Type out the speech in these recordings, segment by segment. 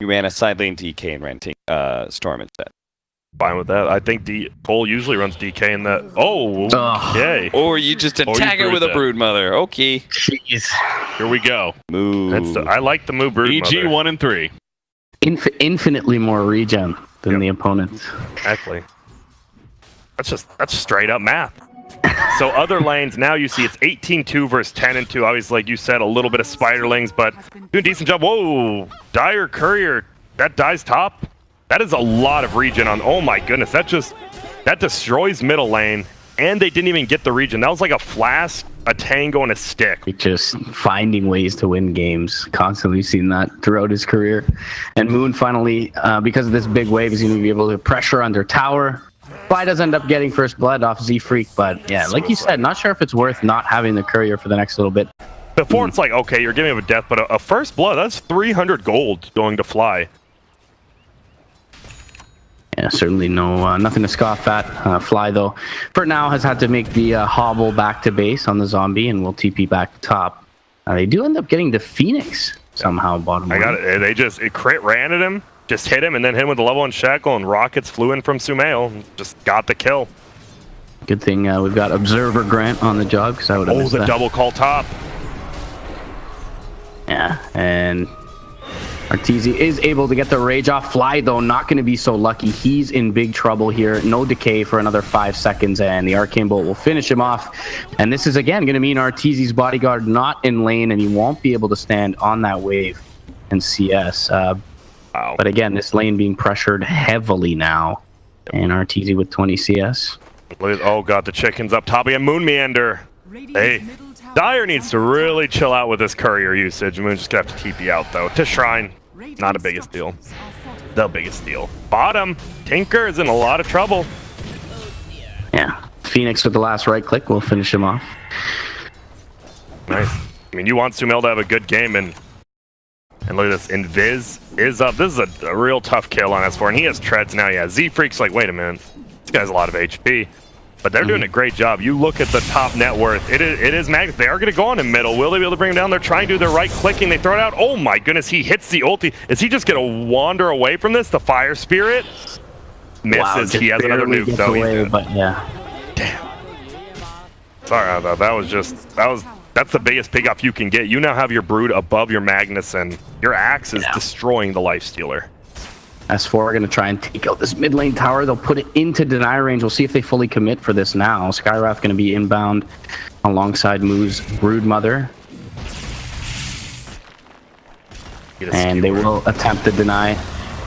You ran a side lane DK and ran Storm instead. Fine with that. I think coL usually runs DK in that. Oh, okay. Or you just attack it with a Broodmother. Okay. Jeez. Here we go. Move. I like the move Broodmother. EG 1 and 3. Infinitely more regen than the opponents. Exactly. That's straight up math. So other lanes, now you see it's 18-2 versus 10-2. Obviously, like you said, a little bit of spiderlings, but doing a decent job. Whoa, Dire Courier, that dies top. That is a lot of regen on. Oh my goodness, that destroys middle lane, and they didn't even get the regen. That was like a flask, a tango, and a stick. Just finding ways to win games. Constantly seen that throughout his career. And Moon finally, because of this big wave, is going to be able to pressure under tower. Fly does end up getting first blood off Zfreek, but yeah, like you said, not sure if it's worth not having the courier for the next little bit. Before it's like, okay, you're giving him a death, but a first blood, that's 300 gold going to Fly. Yeah, certainly nothing to scoff at. Fly, though, for now has had to make the hobble back to base on the zombie, and will TP back to top. They do end up getting the Phoenix somehow bottom I got it. It crit ran at him. Just hit him and then hit him with the level 1 shackle, and rockets flew in from Sumail and just got the kill. Good thing we've got Observer Grant on the job, because I would have missed that. Double call top. Yeah, and arteezy is able to get the rage off. Fly, though, not going to be so lucky. He's in big trouble here. No decay for another 5 seconds, and the Arcane Bolt will finish him off. And this is, again, going to mean arteezy's bodyguard not in lane, and he won't be able to stand on that wave and CS. Wow. But again, this lane being pressured heavily now. And arteezy with 20 CS. Oh god, the chicken's up top. We have MoonMeander. Hey, Dire needs to really chill out with this courier usage. Moon's just gonna have to TP out though. To Shrine, not the biggest deal. The biggest deal. Bottom, Tinker is in a lot of trouble. Yeah, Phoenix with the last right click will finish him off. Nice. I mean, you want Sumail to have a good game, and look at this. Invis is up. This is a real tough kill on S4, and he has treads now. Yeah, Zfreek's like, wait a minute. This guy's a lot of HP. But they're doing a great job. You look at the top net worth. It is Magnus. They are going to go on in middle. Will they be able to bring him down? They're trying to do their right clicking. They throw it out. Oh my goodness, he hits the ulti. Is he just going to wander away from this? The Fire Spirit misses. Wow, he has another nuke though. Away, but yeah. Damn. Sorry about that. That's the biggest pig off you can get. You now have your Brood above your Magnus, and your axe is destroying the Lifestealer. S4 are going to try and take out this mid lane tower. They'll put it into deny range. We'll see if they fully commit for this now. Skywrath going to be inbound alongside Moo's Broodmother. And they will attempt to deny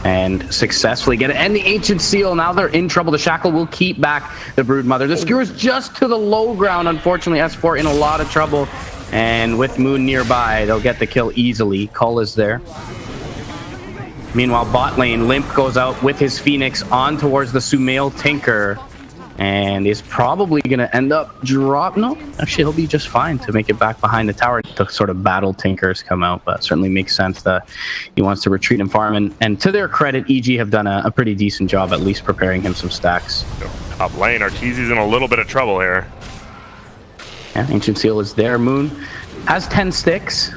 and successfully get it. And the Ancient Seal, now they're in trouble. The Shackle will keep back the Broodmother. The Skewer's just to the low ground. Unfortunately, S4 in a lot of trouble. And with Moon nearby, they'll get the kill easily. coL is there. Meanwhile, bot lane, Limmp goes out with his Phoenix on towards the Sumail Tinker. And is probably going to end up no, actually he'll be just fine to make it back behind the tower. The sort of battle Tinkers come out, but certainly makes sense that he wants to retreat and farm. And to their credit, EG have done a pretty decent job at least preparing him some stacks. Top lane, arteezy's in a little bit of trouble here. Yeah, Ancient Seal is there. Moon has 10 sticks.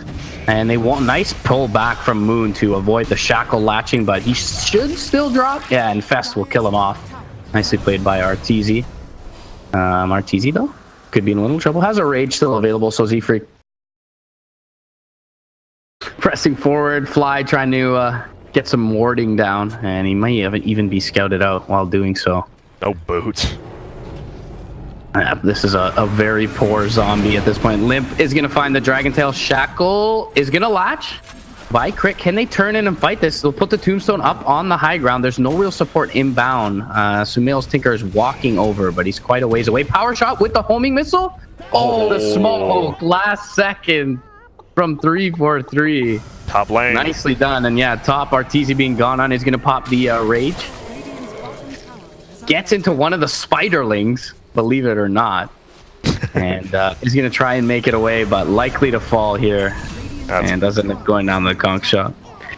And they want nice pull back from Moon to avoid the Shackle latching, but he should still drop. Yeah, and Fest will kill him off. Nicely played by arteezy. Arteezy, though, could be in a little trouble. Has a Rage still available, so Zfreek pressing forward. Fly trying to get some warding down, and he might even be scouted out while doing so. No boots. This is a very poor zombie at this point. Limmp is going to find the Dragon Tail. Shackle is going to latch. By crit, can they turn in and fight this? They'll put the Tombstone up on the high ground. There's no real support inbound. Sumail's Tinker is walking over, but he's quite a ways away. Power shot with the homing missile. Oh, the smoke. Last second from 3-4-3. Top lane. Nicely done. And yeah, top arteezy being gone on is going to pop the Rage. Gets into one of the Spiderlings, believe it or not. And he's going to try and make it away, but likely to fall here. And doesn't end up going down the conch shot.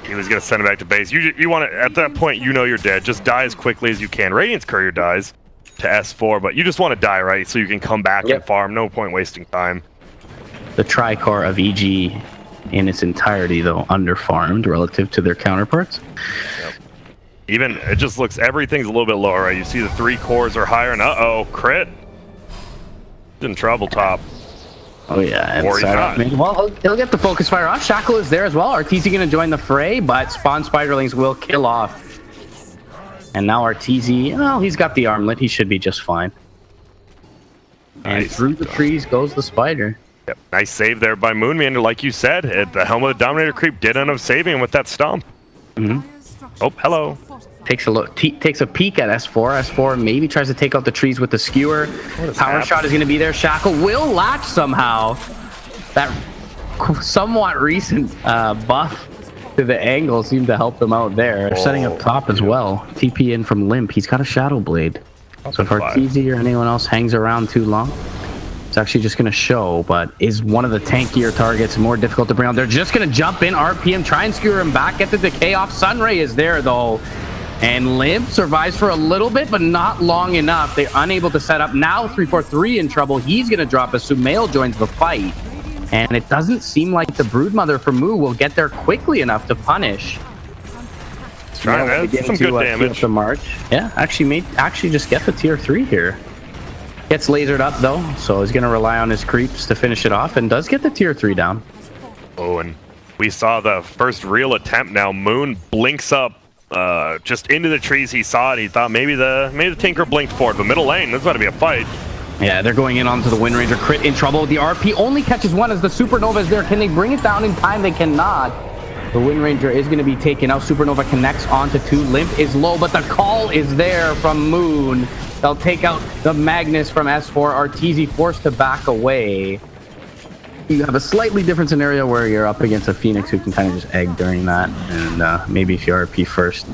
He was going to send it back to base. You want to, at that point, you know you're dead. Just die as quickly as you can. Radiant's Courier dies to S4, but you just want to die, right? So you can come back and farm. No point wasting time. The Tricore of EG in its entirety, though, under-farmed relative to their counterparts. Yep. Even, it just looks, everything's a little bit lower, right? You see the 3 cores are higher, and uh-oh, crit. In trouble, top. Oh, yeah. And Or he's not. Well, he'll get the focus fire off. Shackle is there as well. arteezy going to join the fray, but spawn spiderlings will kill off. And now arteezy, well, he's got the armlet. He should be just fine. And Nice. through the trees goes the spider. Yep. Nice save there by MoonMeander, like you said. The Helm of the Dominator creep did end up saving him with that stomp. Oh, hello. Takes a look, takes a peek at S4. S4 maybe tries to take out the trees with the skewer. Power shot is going to be there. Shackle will latch somehow. That somewhat recent buff to the angle seemed to help them out there. They're setting up top as well. TP in from Limmp. He's got a Shadow Blade. So if arteezy or anyone else hangs around too long, it's actually just going to show, but is one of the tankier targets, more difficult to bring on. They're just going to jump in, RPM, try and skewer him back, get the decay off. Sunray is there, though. And Limmp survives for a little bit, but not long enough. They're unable to set up. Now 343 in trouble. He's going to drop as Sumail joins the fight. And it doesn't seem like the Broodmother for Moo will get there quickly enough to punish. Trying to some good damage. The march. Yeah, actually just get the tier 3 here. Gets lasered up, though, so he's going to rely on his creeps to finish it off, and does get the tier 3 down. Oh, and we saw the first real attempt now. Moon blinks up just into the trees. He saw it. He thought maybe the Tinker blinked forward. But middle lane, this is about to be a fight. Yeah, they're going in onto the Wind Ranger. Crit in trouble. The RP only catches one as the Supernova is there. Can they bring it down in time? They cannot. The Wind Ranger is going to be taken out. Supernova connects onto 2. Limmp is low, but the call is there from Moon. They'll take out the Magnus from S4. arteezy forced to back away. You have a slightly different scenario where you're up against a Phoenix who can kind of just egg during that. And maybe if you RP first,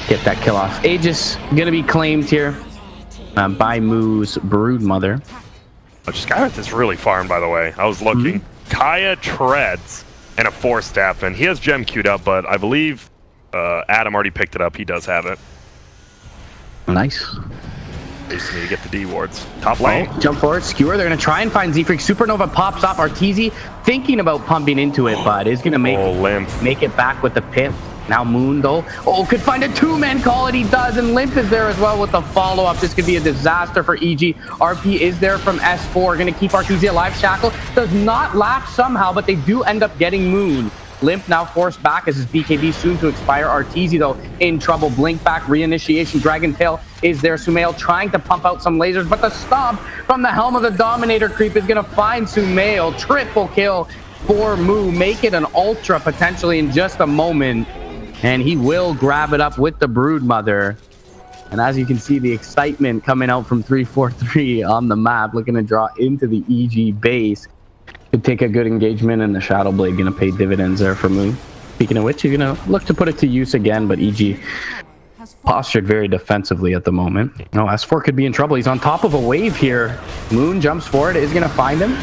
get that kill off. Aegis going to be claimed here by Moo's Broodmother. Skywrath is really farmed, by the way. I was looking. Kaya treads and a 4-staff, and he has gem queued up, but I believe Adam already picked it up. He does have it. Nice. They just need to get the D wards. Top lane. Oh, jump forward, skewer. They're going to try and find Zfreek. Supernova pops off. arteezy thinking about pumping into it, but is going to make it back with the pit. Now Moon, though. Oh, could find a 2-man call, and he does, and Limmp is there as well with the follow-up. This could be a disaster for EG. RP is there from S4. Going to keep arteezy alive. Shackle does not latch somehow, but they do end up getting Moon. Limmp now forced back as his BKB soon to expire. arteezy, though, in trouble. Blink back, reinitiation. Dragon Tail is there. Sumail trying to pump out some lasers, but the stomp from the Helm of the Dominator creep is going to find Sumail. Triple kill for Moo. Make it an ultra potentially in just a moment. And he will grab it up with the Broodmother. And as you can see, the excitement coming out from 343 on the map, looking to draw into the EG base. Could take a good engagement, and the Shadow Blade going to pay dividends there for Moon. Speaking of which, you're going to look to put it to use again, but EG postured very defensively at the moment. Oh, S4 could be in trouble. He's on top of a wave here. Moon jumps forward, is going to find him.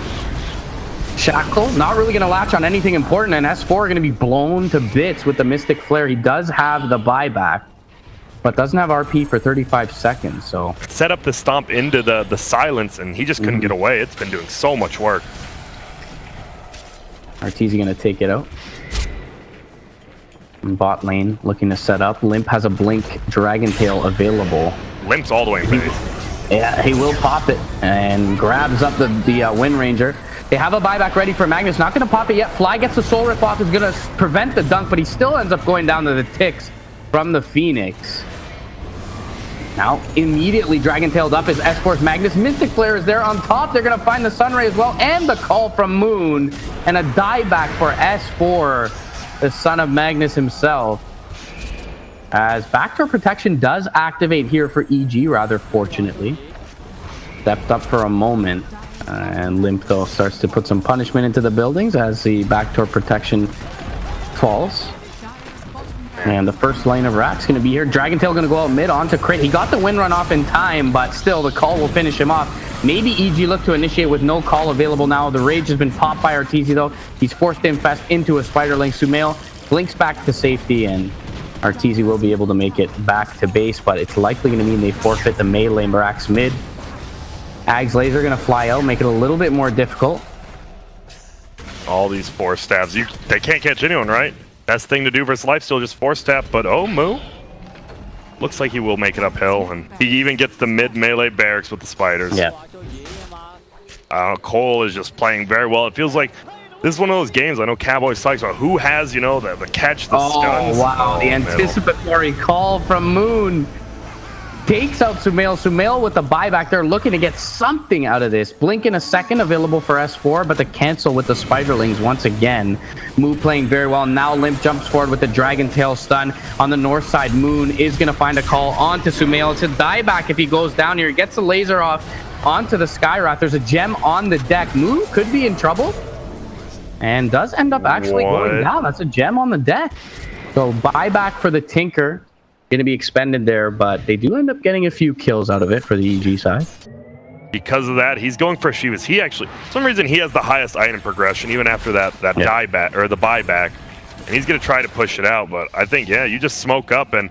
Shackle, not really going to latch on anything important, and S4 going to be blown to bits with the Mystic Flare. He does have the buyback, but doesn't have RP for 35 seconds, so... Set up the stomp into the silence, and he just couldn't get away. It's been doing so much work. arteezy going to take it out. In bot lane, looking to set up. Limmp has a Blink Dragon Tail available. Limp's all the way in base. Yeah, he will pop it and grabs up the Wind Ranger. They have a buyback ready for Magnus. Not going to pop it yet. Fly gets the Soul Rip off. Is going to prevent the dunk, but he still ends up going down to the ticks from the Phoenix. Now, immediately Dragon-tailed up is S4's Magnus. Mystic Flare is there on top. They're going to find the Sunray as well, and the call from Moon. And a dieback for S4, the son of Magnus himself. As backdoor protection does activate here for EG, rather fortunately. Stepped up for a moment. And Limmp, though, starts to put some punishment into the buildings as the backdoor protection falls. And the first line of Rack's going to be here. Dragon Tail going to go out mid onto crit. He got the wind run off in time, but still the call will finish him off. Maybe EG look to initiate with no call available now. The rage has been popped by arteezy, though. He's forced to infest into a Spiderling. Sumail blinks back to safety, and arteezy will be able to make it back to base, but it's likely going to mean they forfeit the melee Rack's mid. Ag's laser going to fly out, make it a little bit more difficult. All these force stabs. They can't catch anyone, right? Best thing to do versus lifesteal, just force stab. But oh, Moo. Looks like he will make it uphill. And he even gets the mid melee barracks with the spiders. Yeah. coL is just playing very well. It feels like this is one of those games. I know Cowboy Sykes, but who has, you know, the catch, the stuns. Oh, wow. The anticipatory call from Moon. Takes out Sumail. Sumail with the buyback. They're looking to get something out of this. Blink in a second available for S4, but the cancel with the Spiderlings once again. Moo playing very well. Now Limmp jumps forward with the Dragon Tail stun. On the north side, Moon is going to find a call onto Sumail. It's a dieback if he goes down here. He gets the laser off onto the Skywrath. There's a gem on the deck. Moo could be in trouble. And does end up actually going down. That's a gem on the deck. So buyback for the Tinker. Going to be expended there, but they do end up getting a few kills out of it for the EG side. Because of that, he's going for Shivas. He actually, for some reason, he has the highest item progression, even after that dieback or the buyback. And he's going to try to push it out, but I think, yeah, you just smoke up and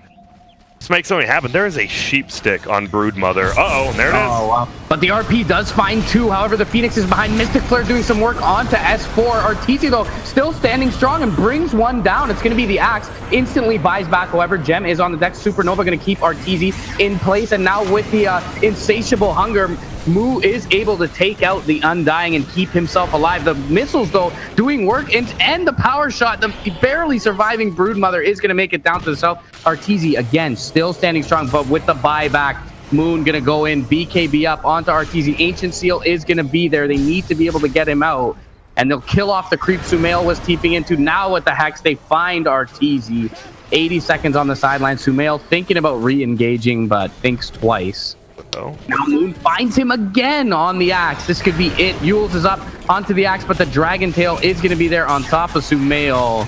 just make something happen. There is a sheep stick on Broodmother. Uh-oh, there it is. Oh, wow. But the RP does find two. However, the Phoenix is behind. Mystic Flare doing some work onto S4. arteezy, though, still standing strong and brings one down. It's going to be the Axe. Instantly buys back. However, Gem is on the deck. Supernova going to keep arteezy in place. And now with the insatiable hunger, Moo is able to take out the Undying and keep himself alive. The missiles, though, doing work. And the power shot, the barely surviving Broodmother is going to make it down to the south. arteezy, again, still standing strong, but with the buyback, Moon gonna go in, BKB up onto arteezy. Ancient Seal is gonna be there. They need to be able to get him out, and they'll kill off the creep Sumail was teeping into. Now with the Hex, they find arteezy. 80 seconds on the sideline. Sumail thinking about re-engaging, but thinks twice. Now Moon finds him again on the Axe. This could be it. Yules is up onto the Axe, but the Dragon Tail is gonna be there on top of Sumail.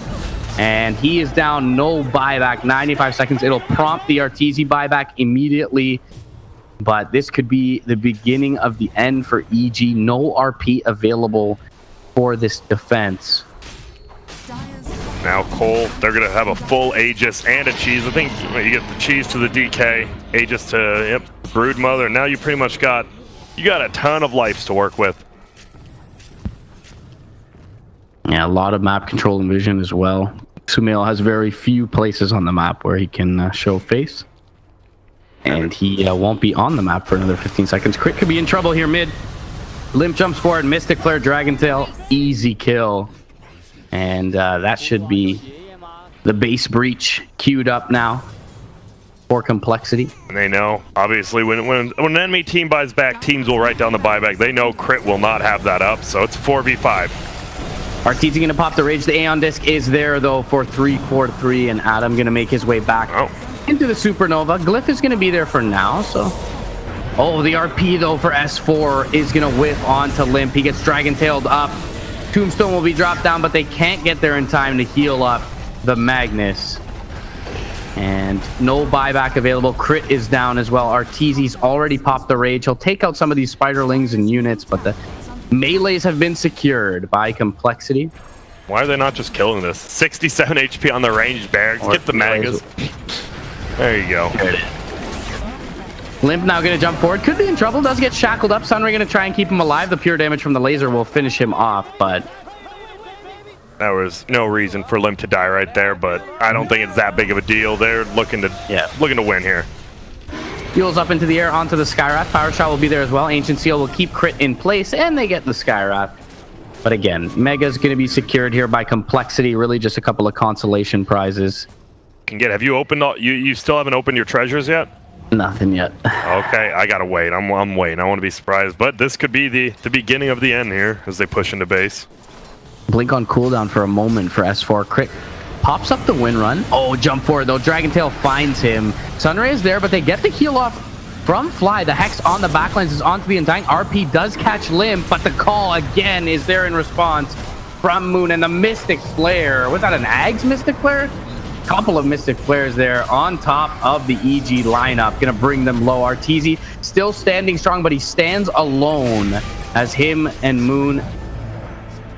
And he is down, no buyback, 95 seconds. It'll prompt the arteezy buyback immediately. But this could be the beginning of the end for EG. No RP available for this defense. Now coL, they're going to have a full Aegis and a cheese. I think you get the cheese to the DK, Aegis to Broodmother. Now you pretty much got a ton of lives to work with. Yeah, a lot of map control and vision as well. Sumail has very few places on the map where he can show face. And he won't be on the map for another 15 seconds. Crit could be in trouble here mid. Limmp jumps forward, Mystic Flare, Dragon Tail, easy kill. And that should be the base breach queued up now for complexity. And they know, obviously, when an enemy team buys back, teams will write down the buyback. They know Crit will not have that up, so it's 4v5. arteezy going to pop the Rage. The Aeon Disc is there, though, for 3-4-3, and Adam going to make his way back into the Supernova. Glyph is going to be there for now, so... Oh, the RP, though, for S4 is going to whiff onto Limmp. He gets Dragon-tailed up. Tombstone will be dropped down, but they can't get there in time to heal up the Magnus. And no buyback available. Crit is down as well. arteezy's already popped the Rage. He'll take out some of these Spiderlings and units, but the melees have been secured by complexity. Why are they not just killing this? 67 HP on the ranged barracks. Get the Magus. There you go. Limmp now going to jump forward. Could be in trouble. Does get shackled up. Sunray going to try and keep him alive. The pure damage from the laser will finish him off, but... There was no reason for Limmp to die right there, but I don't think it's that big of a deal. They're looking to win here. Fuels up into the air onto the Skywrath. Power Shot will be there as well. Ancient Seal will keep Crit in place, and they get the Skywrath. But again, Mega's going to be secured here by complexity. Really just a couple of consolation prizes. Have you opened all, you still haven't opened your treasures yet? Nothing yet. Okay, I gotta wait. I'm waiting. I want to be surprised, but this could be the beginning of the end here as they push into base. Blink on cooldown for a moment for S4. Crit pops up the win run. Oh, jump forward though. Dragon Tail finds him. Sunray is there, but they get the heal off from Fly. The Hex on the backlines is onto the Undying. RP does catch Limmp, but the call again is there in response from Moon. And the Mystic Flare. Was that an Ags Mystic Flare? Couple of Mystic Flares there on top of the EG lineup. Gonna bring them low. arteezy still standing strong, but he stands alone as him and Moon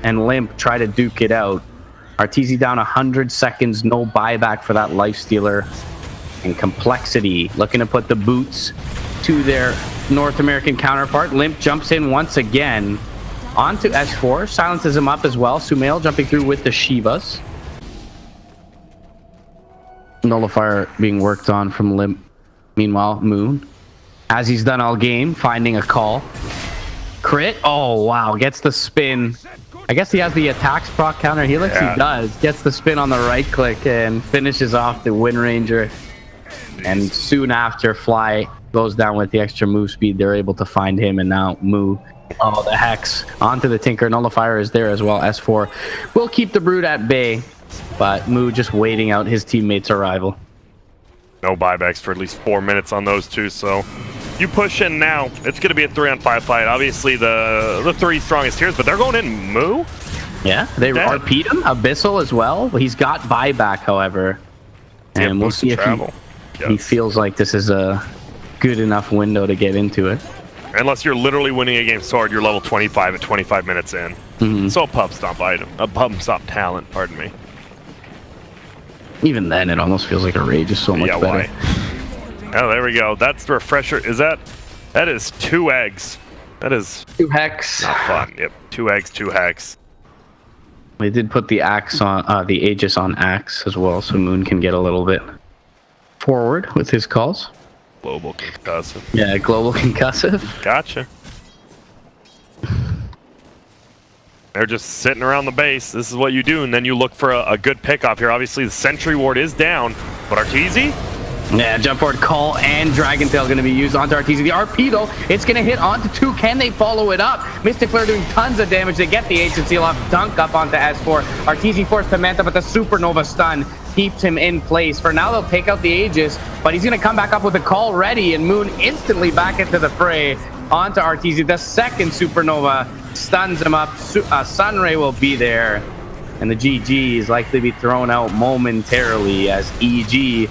and Limmp try to duke it out. arteezy down 100 seconds. No buyback for that Lifestealer. And complexity looking to put the boots to their North American counterpart. Limmp jumps in once again. onto S4, silences him up as well. Sumail jumping through with the Shivas. Nullifier being worked on from Limmp. Meanwhile, Moon, as he's done all game, finding a call. Crit. Oh, wow. Gets the spin. I guess he has the attacks proc counter helix. Yeah. He does. Gets the spin on the right click and finishes off the Wind Ranger. And soon after, Fly goes down with the extra move speed. They're able to find him, and now Moo. Oh, the Hex. Onto the Tinker. Nullifier is there as well. S4 will keep the Brood at bay, but Moo just waiting out his teammate's arrival. No buybacks for at least 4 minutes on those two, so you push in now. It's going to be a 3-on-5 fight. Obviously, the 3 strongest tiers, but they're going in Moo. Yeah, they RP'd him. Abyssal as well. He's got buyback, however. And we'll see if he feels like this is a good enough window to get into it. Unless you're literally winning a game sword, you're level 25 at 25 minutes in. So a pub stomp item. A pub stomp talent, pardon me. Even then, it almost feels like a rage is so much better. Why? Oh, there we go. That's the refresher. Is that is 2 eggs. That is 2 hex. Not fun. Yep, 2 eggs, 2 hex. They did put the axe on the Aegis on axe as well, so Moon can get a little bit forward with his calls. Global concussive. Yeah, global concussive. Gotcha. They're just sitting around the base. This is what you do, and then you look for a good pick-off here. Obviously, the Sentry Ward is down, but arteezy? Yeah, jump forward call and Dragon Tail going to be used onto arteezy. The RP, though, it's going to hit onto 2. Can they follow it up? Mystic Flare doing tons of damage. They get the Ancient Seal off, dunk up onto S4. arteezy forced to Manta, but the Supernova stun keeps him in place. For now, they'll take out the Aegis, but he's going to come back up with a call ready, and Moon instantly back into the fray onto arteezy. The second Supernova stuns him up. Sunray will be there, and the GG is likely to be thrown out momentarily as EG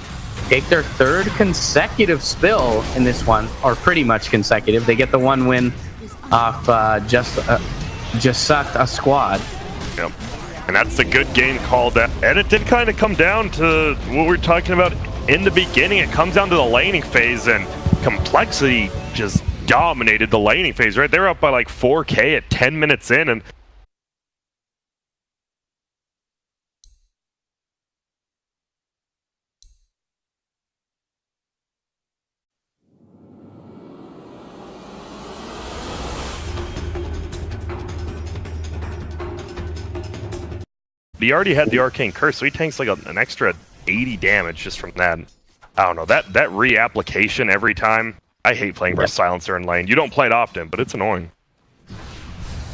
take their 3rd consecutive spill in this one, or pretty much consecutive. They get the 1 win off Jsut, a squad. Yep. And that's the good game called that. And it did kind of come down to what we were talking about in the beginning. It comes down to the laning phase, and Complexity just dominated the laning phase, right? They were up by like 4K at 10 minutes in, and he already had the Arcane Curse, so he tanks like an extra 80 damage just from that. I don't know, that reapplication every time. I hate playing versus Silencer in lane. You don't play it often, but it's annoying.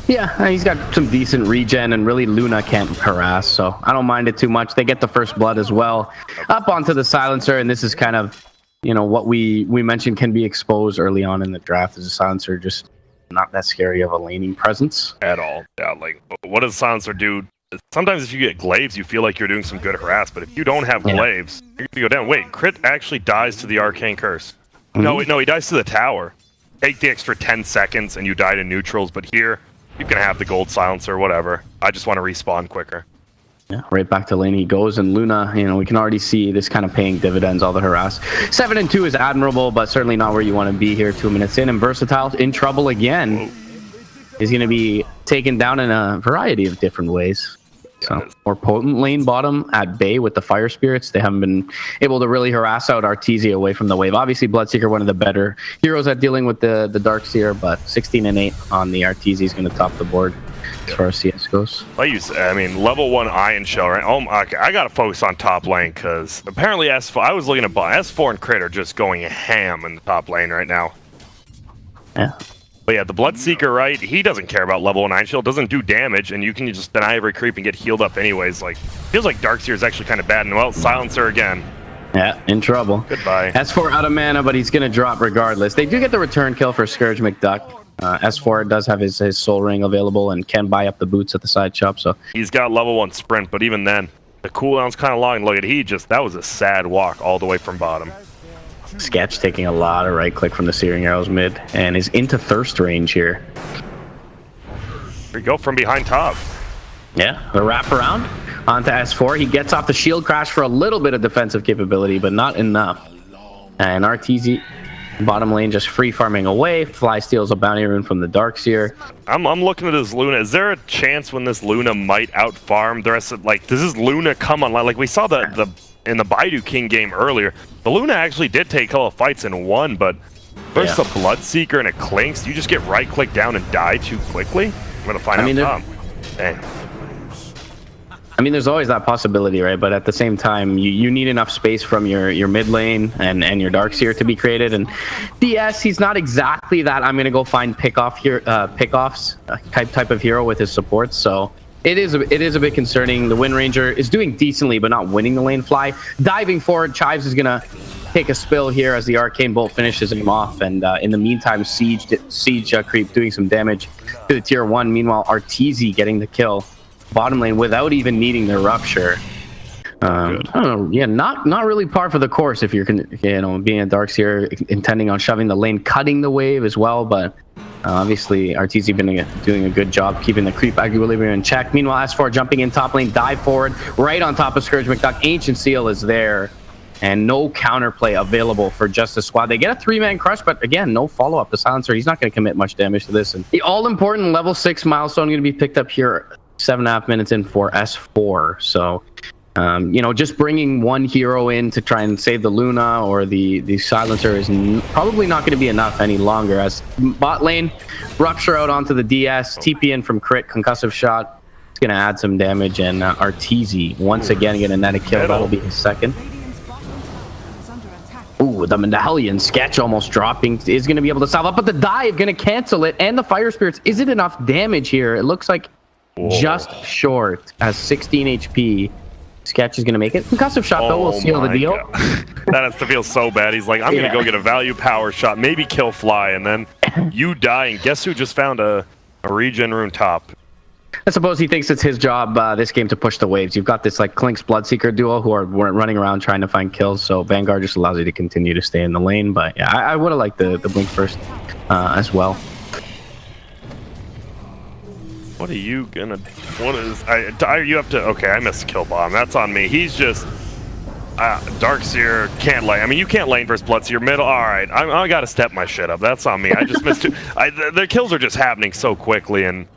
Yeah, he's got some decent regen, and really Luna can't harass, so I don't mind it too much. They get the first blood as well. Up onto the Silencer, and this is kind of, you know, what we mentioned can be exposed early on in the draft. As a Silencer, just not that scary of a laning presence. At all. Yeah, like, what does Silencer do? Sometimes if you get glaives, you feel like you're doing some good harass, but if you don't have glaives, you're gonna go down. Wait, Crit actually dies to the Arcane Curse. No, wait, no, he dies to the tower. Take the extra 10 seconds and you die to neutrals, but here, you can have the gold silencer, whatever. I just want to respawn quicker. Yeah, right back to lane he goes, and Luna, you know, we can already see this kind of paying dividends, all the harass. 7 and 2 is admirable, but certainly not where you want to be here 2 minutes in, and Versatile in trouble again. Is going to be taken down in a variety of different ways. So more potent lane bottom at bay with the Fire Spirits. They haven't been able to really harass out arteezy away from the wave. Obviously, Bloodseeker, one of the better heroes at dealing with the Darkseer, but 16 and 8 on the arteezy is going to top the board as far as CS goes. I mean, level 1 Iron Shell, right? Oh, I got to focus on top lane because apparently S4, I was looking at S4 and Crit are just going ham in the top lane right now. Yeah. But yeah, the Bloodseeker, right? He doesn't care about level 1 Iron Shield, doesn't do damage, and you can just deny every creep and get healed up anyways. Like, feels like Darkseer is actually kind of bad. And well, Silencer again. Yeah, in trouble. Goodbye. S4 out of mana, but he's going to drop regardless. They do get the return kill for Scourge McDuck. S4 does have his Soul Ring available and can buy up the boots at the side shop. So he's got level 1 sprint, but even then, the cooldown's kind of long. Look at that was a sad walk all the way from bottom. Sketch taking a lot of right click from the Searing Arrows mid and is into thirst range here. Here we go from behind top. Yeah, the wrap around onto S4. He gets off the shield crash for a little bit of defensive capability, but not enough. And arteezy Bottom lane just free farming away. Fly steals a bounty rune from the Darkseer. I'm looking at this Luna. Is there a chance when this Luna might out farm the rest of, like, does this Luna come online? Like we saw the in the Baidu King game earlier, the Luna actually did take a couple of fights and won, but versus a Bloodseeker and a Clinks, you just get right click down and die too quickly. I'm gonna find out. I mean, there's always that possibility, right? But at the same time, you need enough space from your mid lane and your Darkseer to be created. And DS, he's not exactly that I'm gonna go find pickoffs type of hero with his supports. So it is a bit concerning. The Wind Ranger is doing decently, but not winning the lane fly. Diving forward, Chives is gonna take a spill here as the Arcane Bolt finishes him off. And in the meantime, Siege Creep doing some damage to the tier 1. Meanwhile, arteezy getting the kill bottom lane without even needing their rupture. I don't know. Yeah, not really par for the course if you're being a Darkseer intending on shoving the lane, cutting the wave as well. But obviously, arteezy been doing a good job keeping the creep equilibrium in check. Meanwhile, S4 jumping in top lane, dive forward right on top of Scourge McDuck. Ancient Seal is there, and no counterplay available for just the squad. They get a 3-man crush, but again, no follow-up. The Silencer, he's not going to commit much damage to this. And the all-important level 6 milestone going to be picked up here 7.5 minutes in for S4. So, just bringing one hero in to try and save the Luna or the Silencer is probably not going to be enough any longer. As bot lane, Rupture out onto the DS, TP in from crit, concussive shot. It's going to add some damage, and arteezy once again going to net a kill. That'll be his second. Ooh, the Medallion sketch almost dropping is going to be able to solve up, but the dive going to cancel it, and the Fire Spirits. Is it enough damage here? It looks like just short, as 16 HP. Sketch is going to make it. Concussive shot, though, will seal the deal. That has to feel so bad. He's like, I'm going to go get a value power shot, maybe kill Fly, and then you die, and guess who just found a regen rune top? I suppose he thinks it's his job this game to push the waves. You've got this like Clinks Bloodseeker duo who are running around trying to find kills, so Vanguard just allows you to continue to stay in the lane. But yeah, I would have liked the blink first as well. What are you gonna? What is? You have to. Okay, I missed kill bomb. That's on me. He's just Darkseer can't lane. I mean, you can't lane versus Bloodseeker middle. All right, I gotta step my shit up. That's on me. I just missed. The kills are just happening so quickly, and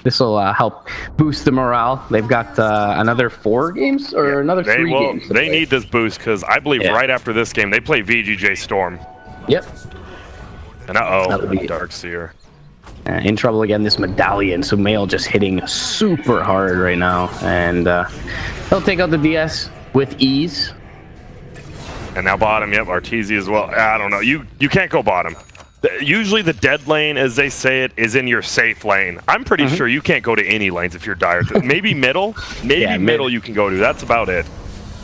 this will help boost the morale. They've got another 4 games or another 3 games. They need this boost because I believe right after this game they play VGJ Storm. Yep. And Darkseer. In trouble again, this Medallion. Sumail just hitting super hard right now. And he'll take out the DS with ease. And now bottom, yep, arteezy as well. I don't know. You can't go bottom. Usually the dead lane, as they say it, is in your safe lane. I'm pretty sure you can't go to any lanes if you're dire. Maybe middle. Maybe middle you can go to. That's about it.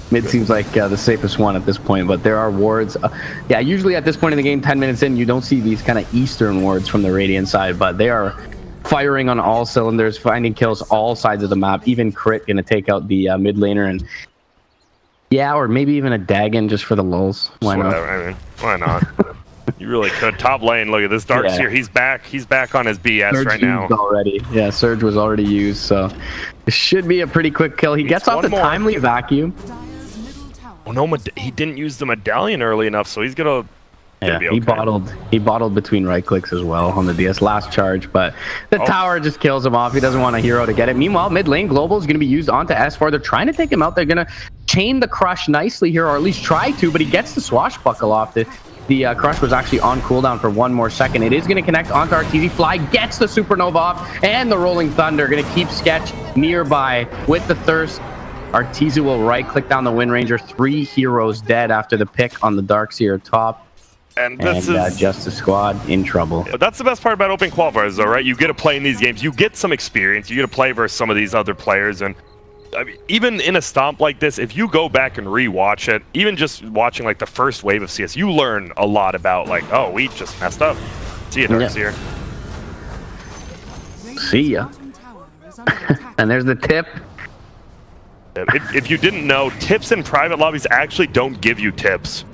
Mid seems like the safest one at this point, but there are wards. Usually at this point in the game, 10 minutes in, you don't see these kind of eastern wards from the Radiant side, but they are firing on all cylinders, finding kills all sides of the map. Even crit gonna take out the mid laner, and or maybe even a Dagon just for the lulz. Why not? I mean, why not? You really could. Top lane, look at this Darkseer. He's back. He's back on his BS Surge right now. Already. Yeah, Surge was already used, so it should be a pretty quick kill. He gets off the timely vacuum. Oh no, he didn't use the Medallion early enough, so he's gonna. Yeah, be okay. He bottled between right clicks as well on the DS last charge, but the tower just kills him off. He doesn't want a hero to get it. Meanwhile, mid lane Global is going to be used onto S4. They're trying to take him out. They're going to chain the crush nicely here, or at least try to, but he gets the swashbuckle off. The crush was actually on cooldown for 1 more second. It is going to connect onto arteezy. Fly gets the supernova off, and the rolling thunder going to keep Sketch nearby with the thirst. arteezy will right click down the Wind Ranger. 3 heroes dead after the pick on the Darkseer top. And this is just the squad in trouble. But that's the best part about open qualifiers, though, right? You get to play in these games. You get some experience. You get to play versus some of these other players. And I mean, even in a stomp like this, if you go back and re-watch it, even just watching like the first wave of CS, you learn a lot about like, oh, we just messed up. See you, Darkseer. See ya. And there's the tip. If you didn't know, tips in private lobbies actually don't give you tips.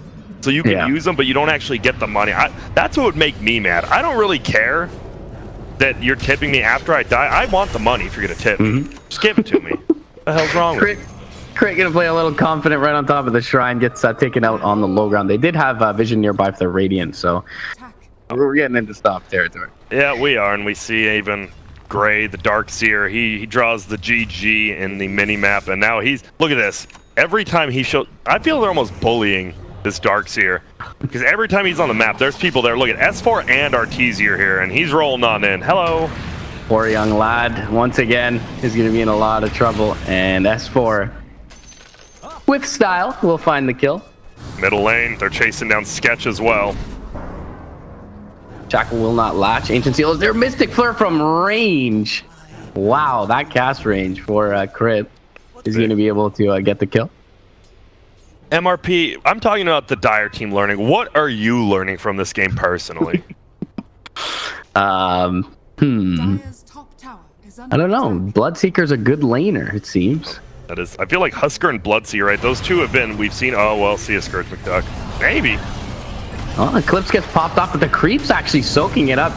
So you can use them, but you don't actually get the money. That's what would make me mad. I don't really care that you're tipping me after I die. I want the money if you're going to tip me. Just give it to me. What the hell's wrong with you? Crit gonna play a little confident right on top of the shrine, gets taken out on the low ground. They did have vision nearby for the Radiant, so we're getting into stop territory. Yeah, we are, and we see even Gray, the Darkseer. He draws the GG in the mini map, and now he's look at this. Every time he shows, I feel they're almost bullying this Darkseer because every time he's on the map, there's people there. Look at S4 and arteezy are here, and he's rolling on in. Hello. Poor young lad once again is gonna be in a lot of trouble, and S4 with style will find the kill. Middle lane, they're chasing down Sketch as well. Shackle will not latch. Ancient Seal is there. Mystic Flare from range. Wow, that cast range for Crit is going to be able to get the kill. MRP, I'm talking about the Dire team learning. What are you learning from this game personally? I don't know. Bloodseeker's a good laner, it seems. That is, I feel like Husker and Bloodseeker, right? Those two have been, we've seen, oh, well, see a Scourge McDuck. Maybe. Oh, Eclipse gets popped off, but the creep's actually soaking it up.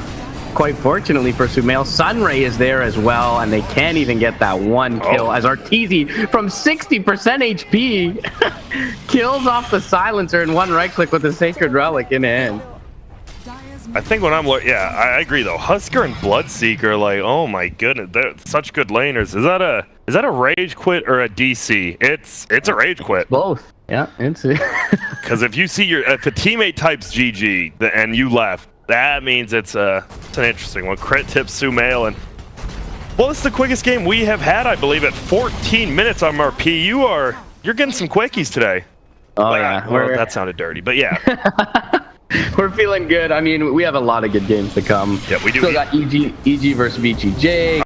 Quite fortunately for Sumail, Sunray is there as well, and they can't even get that one kill as arteezy from 60% HP kills off the silencer in one right click with the Sacred Relic in hand. I think when I'm yeah, I agree though. Husker and Bloodseeker, like, oh my goodness, they're such good laners. Is that a rage quit or a DC? It's a rage quit. Both. Yeah, it's because if you see if a teammate types GG and you left, that means it's an interesting one. Crit tips Sumail, and well, it's the quickest game we have had, I believe, at 14 minutes on MRP. You're getting some quickies today. Oh yeah, well, that sounded dirty, but yeah. We're feeling good. I mean, we have a lot of good games to come. Yeah, we do. Still got EG versus VGJ.